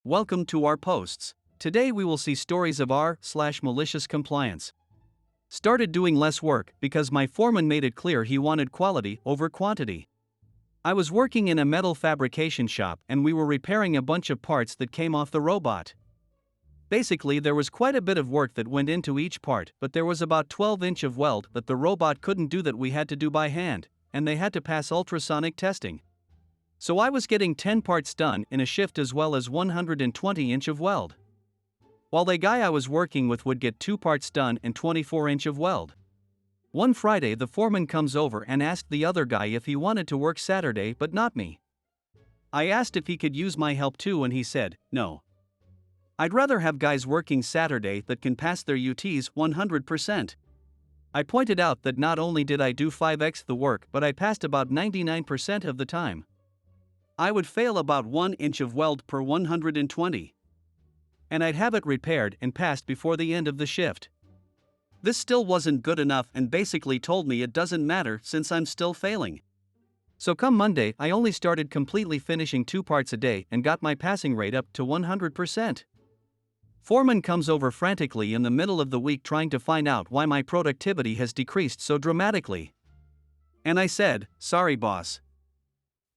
Welcome to our posts. Today we will see stories of r/malicious compliance. Started doing less work because my foreman made it clear he wanted quality over quantity. I was working in a metal fabrication shop and we were repairing a bunch of parts that came off the robot. Basically, there was quite a bit of work that went into each part, but there was about 12-inch of weld that the robot couldn't do that we had to do by hand, and they had to pass ultrasonic testing. So I was getting 10 parts done in a shift as well as 120-inch of weld, while the guy I was working with would get 2 parts done and 24-inch of weld. One Friday the foreman comes over and asked the other guy if he wanted to work Saturday but not me. I asked if he could use my help too and he said, no. I'd rather have guys working Saturday that can pass their UTs 100%. I pointed out that not only did I do 5x the work but I passed about 99% of the time. I would fail about 1 inch of weld per 120. And I'd have it repaired and passed before the end of the shift. This still wasn't good enough and basically told me it doesn't matter since I'm still failing. So come Monday I only started completely finishing 2 parts a day and got my passing rate up to 100%. Foreman comes over frantically in the middle of the week trying to find out why my productivity has decreased so dramatically. And I said, sorry boss.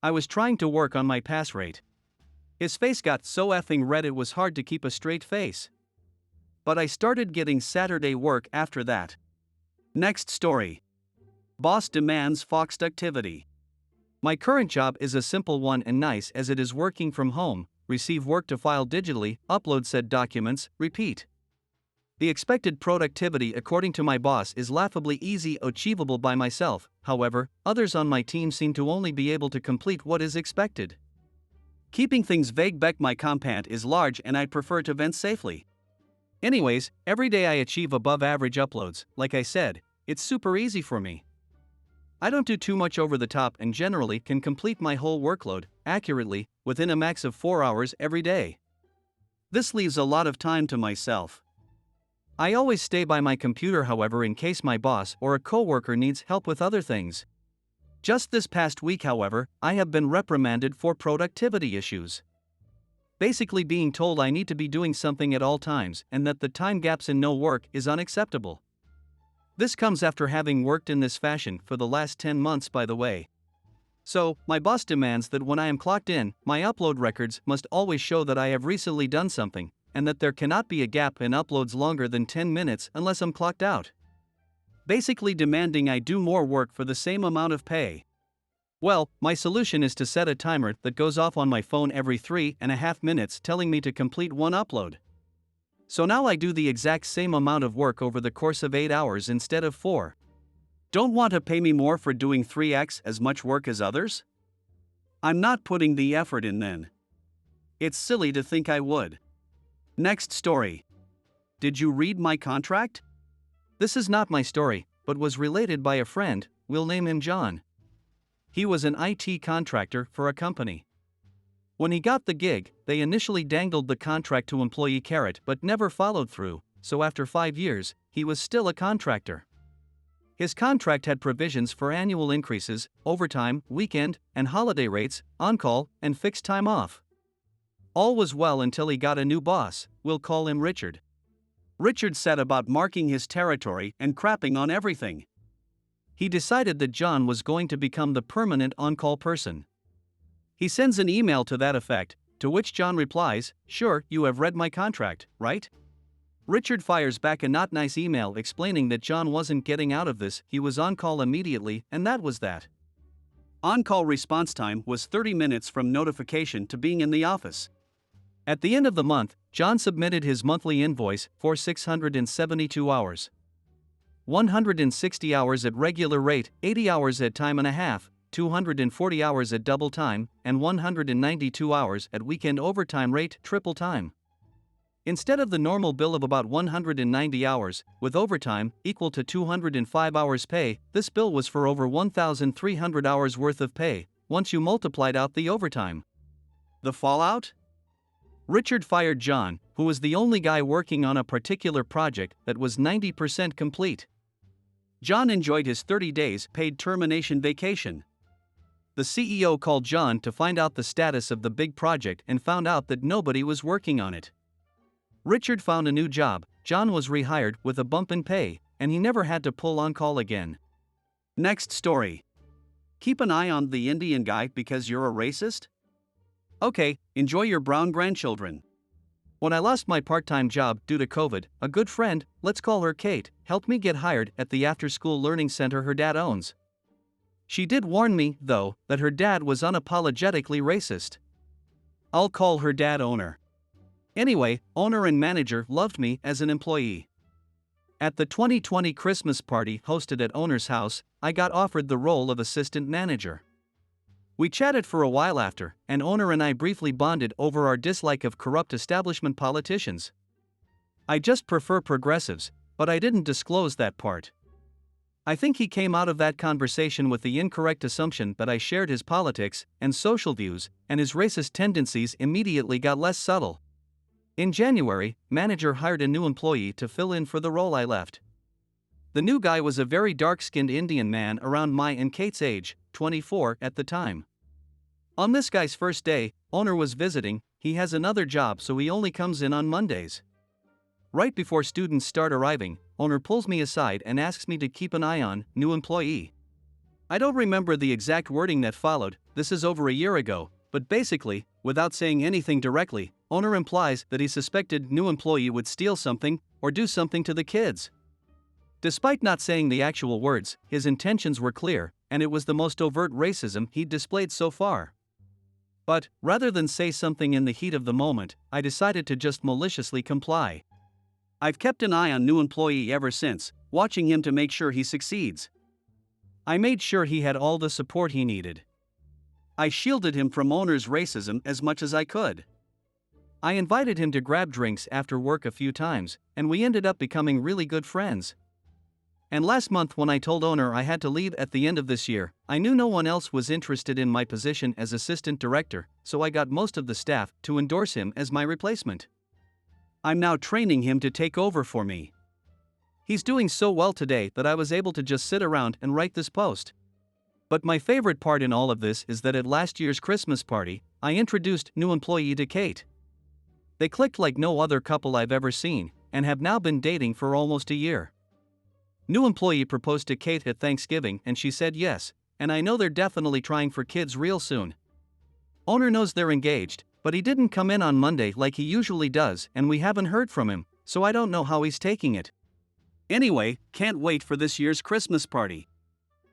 I was trying to work on my pass rate. His face got so effing red it was hard to keep a straight face. But I started getting Saturday work after that. Next story. Boss demands foxed activity. My current job is a simple one and nice as it is working from home, receive work to file digitally, upload said documents, repeat. The expected productivity according to my boss is laughably easy achievable by myself, however, others on my team seem to only be able to complete what is expected. Keeping things vague back my compound is large and I prefer to vent safely. Anyways, every day I achieve above average uploads, like I said, it's super easy for me. I don't do too much over the top and generally can complete my whole workload, accurately, within a max of 4 hours every day. This leaves a lot of time to myself. I always stay by my computer however in case my boss or a coworker needs help with other things. Just this past week however, I have been reprimanded for productivity issues. Basically being told I need to be doing something at all times and that the time gaps in no work is unacceptable. This comes after having worked in this fashion for the last 10 months by the way. So, my boss demands that when I am clocked in, my upload records must always show that I have recently done something, and that there cannot be a gap in uploads longer than 10 minutes unless I'm clocked out. Basically demanding I do more work for the same amount of pay. Well, my solution is to set a timer that goes off on my phone every 3.5 minutes telling me to complete one upload. So now I do the exact same amount of work over the course of 8 hours instead of 4. Don't want to pay me more for doing 3x as much work as others? I'm not putting the effort in then. It's silly to think I would. Next story. Did you read my contract? This is not my story, but was related by a friend, we'll name him John. He was an IT contractor for a company. When he got the gig, they initially dangled the contract to employee carrot but never followed through, so after 5 years, he was still a contractor. His contract had provisions for annual increases, overtime, weekend, and holiday rates, on-call, and fixed time off. All was well until he got a new boss, we'll call him Richard. Richard set about marking his territory and crapping on everything. He decided that John was going to become the permanent on-call person. He sends an email to that effect, to which John replies, "Sure, you have read my contract, right?" Richard fires back a not nice email explaining that John wasn't getting out of this, he was on call immediately, and that was that. On-call response time was 30 minutes from notification to being in the office. At the end of the month, John submitted his monthly invoice for 672 hours. 160 hours at regular rate, 80 hours at time and a half, 240 hours at double time, and 192 hours at weekend overtime rate triple time. Instead of the normal bill of about 190 hours, with overtime equal to 205 hours pay, this bill was for over 1,300 hours worth of pay, once you multiplied out the overtime. The fallout? Richard fired John, who was the only guy working on a particular project that was 90% complete. John enjoyed his 30 days paid termination vacation. The CEO called John to find out the status of the big project and found out that nobody was working on it. Richard found a new job, John was rehired with a bump in pay, and he never had to pull on call again. Next story. Keep an eye on the Indian guy because you're a racist? Okay, enjoy your brown grandchildren. When I lost my part-time job due to COVID, a good friend, let's call her Kate, helped me get hired at the after-school learning center her dad owns. She did warn me, though, that her dad was unapologetically racist. I'll call her dad owner. Anyway, owner and manager loved me as an employee. At the 2020 Christmas party hosted at owner's house, I got offered the role of assistant manager. We chatted for a while after, and owner and I briefly bonded over our dislike of corrupt establishment politicians. I just prefer progressives, but I didn't disclose that part. I think he came out of that conversation with the incorrect assumption that I shared his politics and social views, and his racist tendencies immediately got less subtle. In January, manager hired a new employee to fill in for the role I left. The new guy was a very dark-skinned Indian man around my and Kate's age, 24 at the time. On this guy's first day, owner was visiting, he has another job so he only comes in on Mondays. Right before students start arriving, owner pulls me aside and asks me to keep an eye on new employee. I don't remember the exact wording that followed, this is over a year ago, but basically, without saying anything directly, owner implies that he suspected new employee would steal something or do something to the kids. Despite not saying the actual words, his intentions were clear, and it was the most overt racism he'd displayed so far. But, rather than say something in the heat of the moment, I decided to just maliciously comply. I've kept an eye on new employee ever since, watching him to make sure he succeeds. I made sure he had all the support he needed. I shielded him from owner's racism as much as I could. I invited him to grab drinks after work a few times, and we ended up becoming really good friends. And last month when I told owner I had to leave at the end of this year, I knew no one else was interested in my position as assistant director, so I got most of the staff to endorse him as my replacement. I'm now training him to take over for me. He's doing so well today that I was able to just sit around and write this post. But my favorite part in all of this is that at last year's Christmas party, I introduced new employee to Kate. They clicked like no other couple I've ever seen, and have now been dating for almost a year. New employee proposed to Kate at Thanksgiving and she said yes, and I know they're definitely trying for kids real soon. Owner knows they're engaged, but he didn't come in on Monday like he usually does and we haven't heard from him, so I don't know how he's taking it. Anyway, can't wait for this year's Christmas party.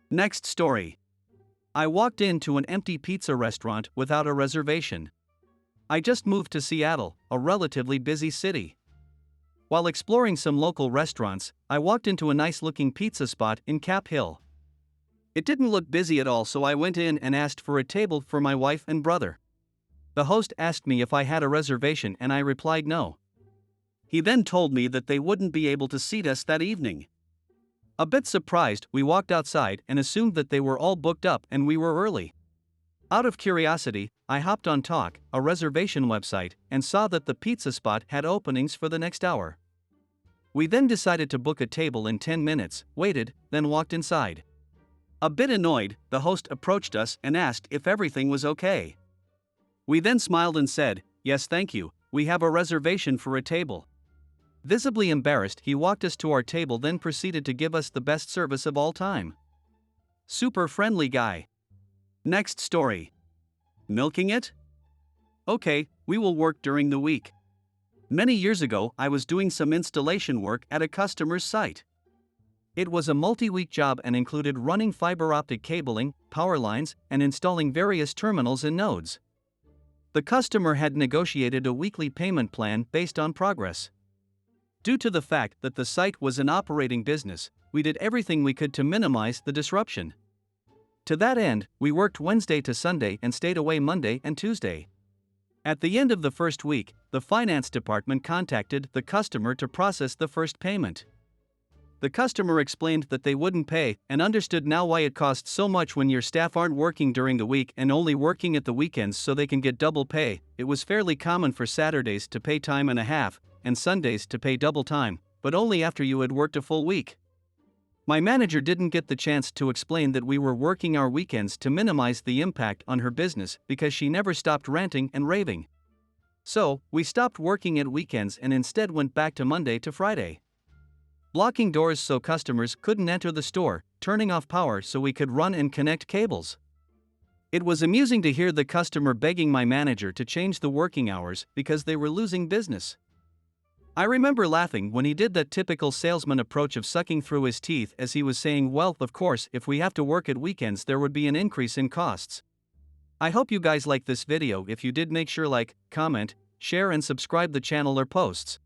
Next story. I walked into an empty pizza restaurant without a reservation. I just moved to Seattle, a relatively busy city. While exploring some local restaurants, I walked into a nice-looking pizza spot in Cap Hill. It didn't look busy at all, so I went in and asked for a table for my wife and brother. The host asked me if I had a reservation and I replied no. He then told me that they wouldn't be able to seat us that evening. A bit surprised, we walked outside and assumed that they were all booked up and we were early. Out of curiosity, I hopped on Talk, a reservation website, and saw that the pizza spot had openings for the next hour. We then decided to book a table in 10 minutes, waited, then walked inside. A bit annoyed, the host approached us and asked if everything was okay. We then smiled and said, "Yes, thank you, we have a reservation for a table." Visibly embarrassed, he walked us to our table, then proceeded to give us the best service of all time. Super friendly guy. Next story. Milking it? Okay, we will work during the week. Many years ago, I was doing some installation work at a customer's site. It was a multi-week job and included running fiber optic cabling, power lines, and installing various terminals and nodes. The customer had negotiated a weekly payment plan based on progress. Due to the fact that the site was an operating business, we did everything we could to minimize the disruption. To that end, we worked Wednesday to Sunday and stayed away Monday and Tuesday. At the end of the first week, the finance department contacted the customer to process the first payment. The customer explained that they wouldn't pay and understood now why it costs so much when your staff aren't working during the week and only working at the weekends so they can get double pay. It was fairly common for Saturdays to pay time and a half, and Sundays to pay double time, but only after you had worked a full week. My manager didn't get the chance to explain that we were working our weekends to minimize the impact on her business because she never stopped ranting and raving. So, we stopped working at weekends and instead went back to Monday to Friday. Blocking doors so customers couldn't enter the store, turning off power so we could run and connect cables. It was amusing to hear the customer begging my manager to change the working hours because they were losing business. I remember laughing when he did that typical salesman approach of sucking through his teeth as he was saying, well, of course, if we have to work at weekends, there would be an increase in costs. I hope you guys liked this video. If you did, make sure like, comment, share and subscribe the channel or posts.